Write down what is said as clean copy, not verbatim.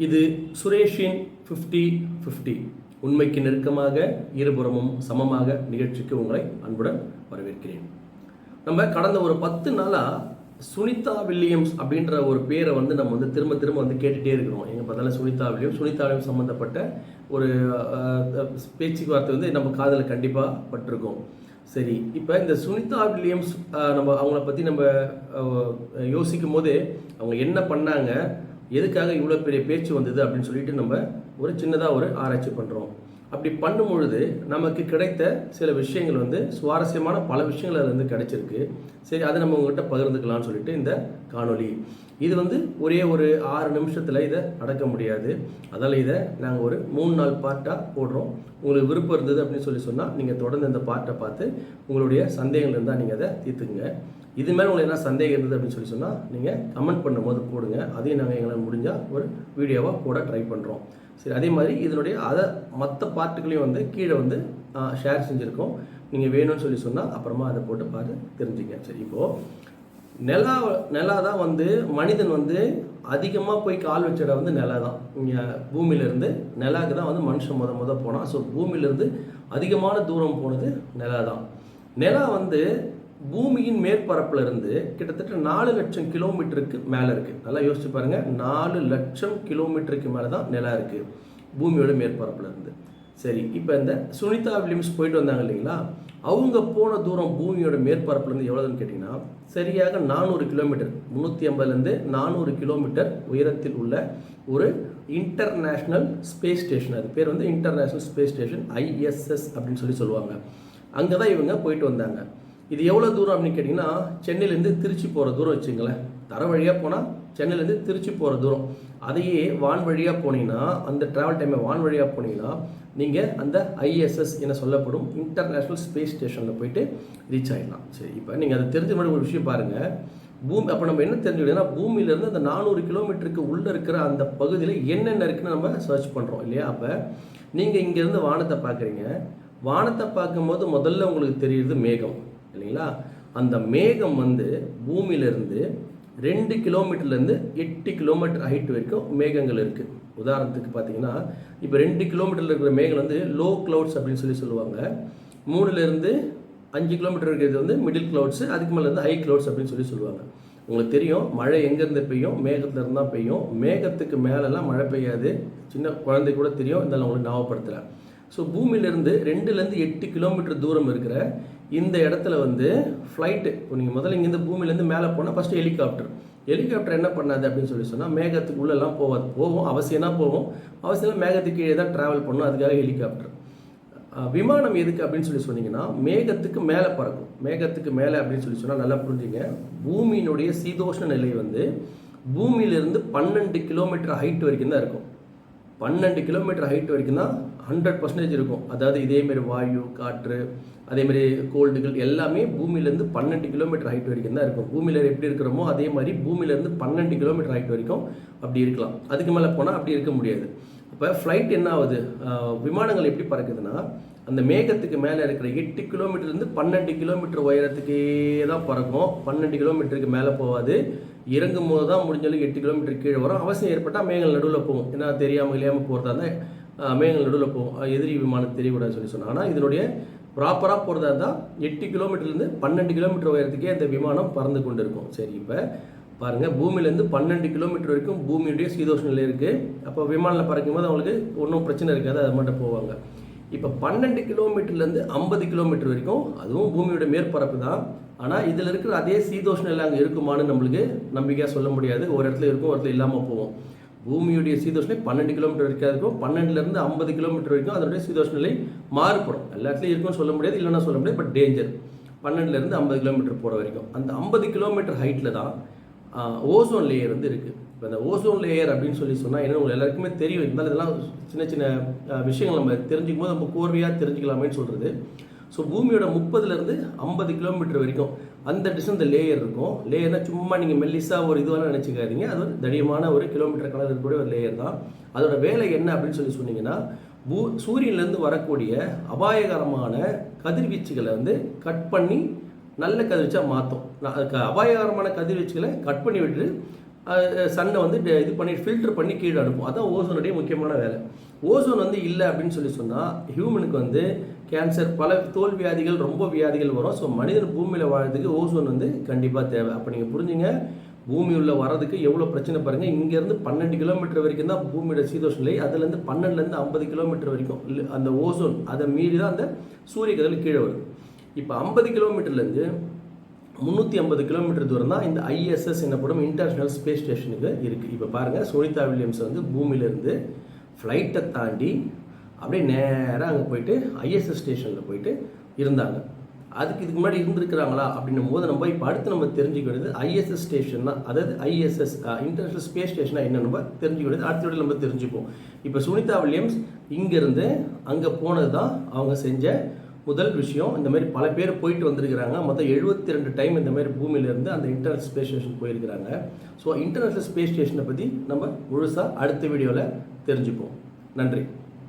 இது சுரேஷின் 50-50 உண்மைக்கு நெருக்கமாக இருபுறமும் சமமாக நிகழ்ச்சிக்கு உங்களை அன்புடன் வரவேற்கிறேன். நம்ம கடந்த ஒரு 10 நாளாக சுனிதா வில்லியம்ஸ் அப்படின்ற ஒரு பேரை நம்ம திரும்ப திரும்ப கேட்டுகிட்டே இருக்கிறோம். எங்கே பார்த்தாலும் சுனிதா வில்லியம்ஸ் சம்மந்தப்பட்ட ஒரு பேச்சுவார்த்தை நம்ம காதில் கண்டிப்பாக பட்டிருக்கோம். சரி, இப்போ இந்த சுனிதா வில்லியம்ஸ் அவங்கள பற்றி நம்ம யோசிக்கும் போதே அவங்க என்ன பண்ணாங்க, எதுக்காக இவ்வளோ பெரிய பேச்சு வந்தது அப்படின்னு சொல்லிட்டு நம்ம ஒரு சின்னதாக ஒரு ஆராய்ச்சி பண்ணுறோம். அப்படி பண்ணும் பொழுது நமக்கு கிடைத்த சில விஷயங்கள் சுவாரஸ்யமான பல விஷயங்கள் அதுலேருந்து கிடைச்சிருக்கு. சரி, அதை நம்ம உங்கள்கிட்ட பகிர்ந்துக்கலாம்னு சொல்லிட்டு இந்த காணொலி. இது ஒரே ஒரு 6 நிமிஷத்தில் இதை அடக்க முடியாது. அதால் இதை நாங்கள் ஒரு 3-4 பார்ட்டாக போடுறோம். உங்களுக்கு விருப்பம் இருந்தது அப்படின்னு சொன்னால் நீங்கள் தொடர்ந்து இந்த பார்ட்டை பார்த்து உங்களுடைய சந்தேகங்கள் இருந்தால் நீங்கள் அதை தீர்த்துக்குங்க. இது மேலே உங்களுக்கு என்ன சந்தேகம் இருந்தது அப்படின்னு சொன்னால் நீங்கள் கமெண்ட் பண்ணும்போது போடுங்க. அதையும் நாங்கள் எங்களால் முடிஞ்சால் ஒரு வீடியோவாக போட ட்ரை பண்ணுறோம். சரி, அதே மாதிரி இதனுடைய மற்ற பார்ட்டுகளையும் கீழே ஷேர் செஞ்சுருக்கோம். நீங்கள் வேணும்னு சொன்னால் அப்புறமா அதை போட்டு பார்த்து தெரிஞ்சுங்க. சரி, இப்போது நிலா தான் மனிதன் அதிகமாக போய் கால் வச்ச இடம் நிலா தான். இங்கே பூமியிலேருந்து நிலாவுக்கு தான் மனுஷன் முத போனால். ஸோ பூமியிலேருந்து அதிகமான தூரம் போனது நிலா தான். நிலா பூமியின் மேற்பரப்பில் இருந்து கிட்டத்தட்ட 4 லட்சம் கிலோமீட்டருக்கு மேலே இருக்குது. நல்லா யோசிச்சு பாருங்கள், 4 லட்சம் கிலோமீட்டருக்கு மேலே தான் நிலா இருக்குது பூமியோட மேற்பரப்பில் இருந்து. சரி, இப்போ இந்த சுனிதா வில்லியம்ஸ் போயிட்டு வந்தாங்க இல்லைங்களா, அவங்க போன தூரம் பூமியோட மேற்பரப்புலேருந்து எவ்வளோன்னு கேட்டிங்கன்னா சரியாக 400 கிலோமீட்டர், 350லேருந்து 400 கிலோமீட்டர் உயரத்தில் உள்ள ஒரு இன்டர்நேஷ்னல் ஸ்பேஸ் ஸ்டேஷன். அது பேர் இன்டர்நேஷ்னல் ஸ்பேஸ் ஸ்டேஷன், ISS அப்படின்னு சொல்லுவாங்க. அங்கே தான் இவங்க போயிட்டு வந்தாங்க. இது எவ்வளோ தூரம் அப்படின்னு கேட்டிங்கன்னா சென்னையிலேருந்து திருச்சி போகிற தூரம் வச்சுங்களேன். தர வழியாக போனால் சென்னையிலேருந்து திருச்சி போகிற தூரம். அதையே வான் வழியாக போனீங்கன்னா, அந்த ட்ராவல் டைமை வான் வழியாக போனீங்கன்னா நீங்கள் அந்த ISS என சொல்லப்படும் இன்டர்நேஷ்னல் ஸ்பேஸ் ஸ்டேஷனில் போயிட்டு ரீச் ஆகிடலாம். சரி, இப்போ நீங்கள் அதை தெரிஞ்ச மாதிரி ஒரு விஷயம் பாருங்கள். அப்போ நம்ம என்ன தெரிஞ்சுக்கிட்டோம்னா பூமியிலேருந்து அந்த 400 கிலோமீட்டருக்கு உள்ளே இருக்கிற அந்த பகுதியில் என்னென்ன இருக்குன்னு நம்ம சர்ச் பண்ணுறோம் இல்லையா. அப்போ நீங்கள் இங்கேருந்து வானத்தை பார்க்குறீங்க. வானத்தை பார்க்கும்போது முதல்ல உங்களுக்கு தெரியுது மேகம் இல்லைங்களா. அந்த மேகம் பூமியிலேருந்து 2 கிலோமீட்டர்லேருந்து 8 கிலோமீட்டர் ஹைட் வரைக்கும் மேகங்கள் இருக்குது. உதாரணத்துக்கு பார்த்தீங்கன்னா இப்போ 2 கிலோமீட்டரில் இருக்கிற மேகம் லோ க்ளவுட்ஸ் அப்படின்னு சொல்லுவாங்க. 3லேருந்து 5 கிலோமீட்டர் இருக்கிறது மிடில் க்ளவுட்ஸு, அதுக்கு மேலே ஹை க்ளவுட்ஸ் அப்படின்னு சொல்லுவாங்க. உங்களுக்கு தெரியும், மழை எங்கேருந்து பெய்யும், மேகத்துலேருந்து தான் பெய்யும். மேகத்துக்கு மேலெல்லாம் மழை பெய்யாது. சின்ன குழந்தை கூட தெரியும், இருந்தாலும் உங்களுக்கு ஞாபகப்படுத்துகிறேன். ஸோ பூமியிலேருந்து 2லேருந்து 8 கிலோமீட்டர் தூரம் இருக்கிற இந்த இடத்துல ஃப்ளைட்டு, இப்போ நீங்கள் முதல்ல இங்கேருந்து பூமியிலேருந்து மேலே போனால் ஃபஸ்ட்டு ஹெலிகாப்டர் என்ன பண்ணாது அப்படின்னு சொன்னால் மேகத்துக்கு உள்ளெல்லாம் போவோம். அவசியம்னா போவோம், அவசியம் மேகத்துக்கு கீழே தான் ட்ராவல் பண்ணணும். அதுக்காக ஹெலிகாப்டர். விமானம் எதுக்கு அப்படின்னு சொன்னீங்கன்னா மேகத்துக்கு மேலே பறக்கும். மேகத்துக்கு மேலே அப்படின்னு சொன்னால் நல்லா புரிஞ்சுங்க, பூமியினுடைய சீதோஷ்ண நிலை பூமியிலிருந்து 12 கிலோமீட்டர் ஹைட் வரைக்கும் தான் இருக்கும். 12 கிலோமீட்டர் ஹைட் வரைக்கும் தான் 100% இருக்கும். அதாவது இதேமாரி வாயு, காற்று, அதேமாதிரி கோல்டுகள் எல்லாமே பூமியிலேருந்து 12 கிலோமீட்டர் ஹைட் வரைக்கும் தான் இருக்கும். பூமியில் எப்படி இருக்கிறோமோ அதே மாதிரி பூமியிலேருந்து 12 கிலோமீட்டர் ஹைட் வரைக்கும் அப்படி இருக்கலாம். அதுக்கு மேலே போனால் அப்படி இருக்க முடியாது. இப்போ ஃப்ளைட் என்ன ஆகுது, விமானங்கள் எப்படி பறக்குதுன்னா அந்த மேகத்துக்கு மேலே இருக்கிற 8 கிலோமீட்டர்லேருந்து 12 கிலோமீட்டர் உயரத்துக்கே தான் பறக்கும். 12 கிலோமீட்டருக்கு மேலே போகாது. இறங்கும் போது தான் முடிஞ்சாலும் 8 கிலோமீட்டர் கீழே வரும். அவசியம் ஏற்பட்டால் மேகங்கள் நடுவில் போகும். ஏன்னா தெரியாமல் போகிறதா இருந்தால் மேகங்கள் நடுவில் போகும். எதிரி விமானம் தெரியக்கூடாதுன்னு சொன்னாங்க. ஆனால் இதனுடைய ப்ராப்பராக போகிறதா இருந்தால் 8 கிலோமீட்டர்லேருந்து 12 கிலோமீட்டர் உயரத்துக்கே அந்த விமானம் பறந்து கொண்டு இருக்கும். சரி, இப்போ பாருங்கள், பூமியிலேருந்து 12 கிலோமீட்டர் வரைக்கும் பூமியுடைய சீதோஷ்ண நிலை இருக்குது. அப்போ விமானில் பறக்கும் போது அவங்களுக்கு ஒன்றும் பிரச்சனை இருக்காது, அது மட்டும் போவாங்க. இப்போ 12 கிலோமீட்டர்லேருந்து 50 கிலோமீட்டர் வரைக்கும் அதுவும் பூமியோட மேற்பரப்பு தான். ஆனால் இதில் இருக்கிற அதே சீதோஷ்ண நிலை அங்கே இருக்குமான்னு நம்மளுக்கு நம்பிக்கையாக சொல்ல முடியாது. ஒரு இடத்துல இருக்கும், ஒரு இடத்துல இல்லாமல் போவோம். பூமியுடைய சீதோஷ்ண 12 கிலோமீட்டர் வரைக்கும் இருக்கும். 12லேருந்து 50 கிலோமீட்டர் வரைக்கும் அதனுடைய சீதோஷ்ண நிலை மாறுபடும். எல்லா இடத்துலையும் இருக்குன்னு சொல்ல முடியாது, இல்லைன்னா சொல்ல முடியாது. பட் டேஞ்சர் 12லேருந்து 50 கிலோமீட்டர் போகிற வரைக்கும். அந்த 50 கிலோமீட்டர் ஹைட்டில் தான் ஓசோன் லேயர் இருக்குது. இப்போ அந்த ஓசோன் லேயர் அப்படின்னு சொன்னால் என்ன உங்களுக்கு எல்லாருக்குமே தெரியும். இருந்தாலும் இதெல்லாம் சின்ன சின்ன விஷயங்கள் நம்ம தெரிஞ்சுக்கும் போது நம்ம கோர்வையாக தெரிஞ்சுக்கலாமேன்னு சொல்கிறது. ஸோ பூமியோட 30லேருந்து 50 கிலோமீட்டர் வரைக்கும் அந்த டிஸ்டன்ஸ் லேயர் இருக்கும். லேயர்னால் சும்மா நீங்கள் மெல்லிஸாக ஒரு இதுவாக நினச்சிக்காதீங்க. அது ஒரு தடியமான ஒரு கிலோமீட்டர் கணக்கு இருக்கக்கூடிய ஒரு லேயர் தான். அதோட வேலை என்ன அப்படின்னு சொன்னீங்கன்னா சூரியன்லேருந்து வரக்கூடிய அபாயகரமான கதிர்வீச்சுகளை கட் பண்ணி நல்ல கதிர்வீச்சாக மாற்றும். அபாயகரமான கதிர்வீச்சுகளை கட் பண்ணி விட்டு சன்னை வந்து இது பண்ணி ஃபில்டர் பண்ணி கீழே அனுப்பும். அதான் ஓசோனுடைய முக்கியமான வேலை. ஓசோன் வந்து இல்லை அப்படின்னு சொன்னால் ஹியூமனுக்கு வந்து கேன்சர், பல தோல் வியாதிகள், ரொம்ப வியாதிகள் வரும். ஸோ மனிதன் பூமியில் வாழ்றதுக்கு ஓசோன் வந்து கண்டிப்பாக தேவை. அப்போ நீங்கள் புரிஞ்சுங்க, பூமி உள்ள வரதுக்கு எவ்வளோ பிரச்சனை பாருங்கள். இங்கேருந்து 12 கிலோமீட்டர் வரைக்கும் தான் பூமியோட சீதோஷ நிலை. அதுலேருந்து 12லேருந்து 50 கிலோமீட்டர் வரைக்கும் அந்த ஓசோன் அதை மீறி தான் அந்த சூரிய கதிர்கள் கீழே வருது. இப்போ 50 கிலோமீட்டர்லேருந்து 350 கிலோமீட்டர் தூரம் தான் இந்த ஐஎஸ்எஸ் என்னப்படும் இன்டர்நேஷனல் ஸ்பேஸ் ஸ்டேஷனுக்கு இருக்குது. இப்போ பாருங்கள், சுனிதா வில்லியம்ஸ் வந்து பூமியிலேருந்து ஃப்ளைட்டை தாண்டி அப்படியே நேராக அங்கே போயிட்டு ஐஎஸ்எஸ் ஸ்டேஷனில் போயிட்டு இருந்தாங்க. இதுக்கு முன்னாடி இருந்திருக்கிறாங்களா அப்படின்னும் போது நம்ம இப்போ அடுத்து நம்ம தெரிஞ்சுக்க வேண்டியது ஐஎஸ்எஸ் ஸ்டேஷன் தான். அதாவது ஐஎஸ்எஸ் இன்டர்நேஷனல் ஸ்பேஸ் ஸ்டேஷனாக என்ன நம்ம தெரிஞ்சுக்க வேண்டியது அடுத்த நம்ம தெரிஞ்சுப்போம். இப்போ சுனிதா வில்லியம்ஸ் இங்கேருந்து அங்கே போனது தான் அவங்க செஞ்ச முதல் விஷயம். இந்த மாதிரி பல பேர் போயிட்டு வந்திருக்கிறாங்க. மொத்தம் 72 டைம் இந்த மாதிரி பூமியிலேருந்து அந்த இன்டர்நேஷனல் ஸ்பேஸ் ஸ்டேஷன் போயிருக்கிறாங்க. ஸோ இன்டர்நேஷனல் ஸ்பேஸ் ஸ்டேஷனை பற்றி நம்ம முழுசாக அடுத்த வீடியோவில் தெரிஞ்சுப்போம். நன்றி.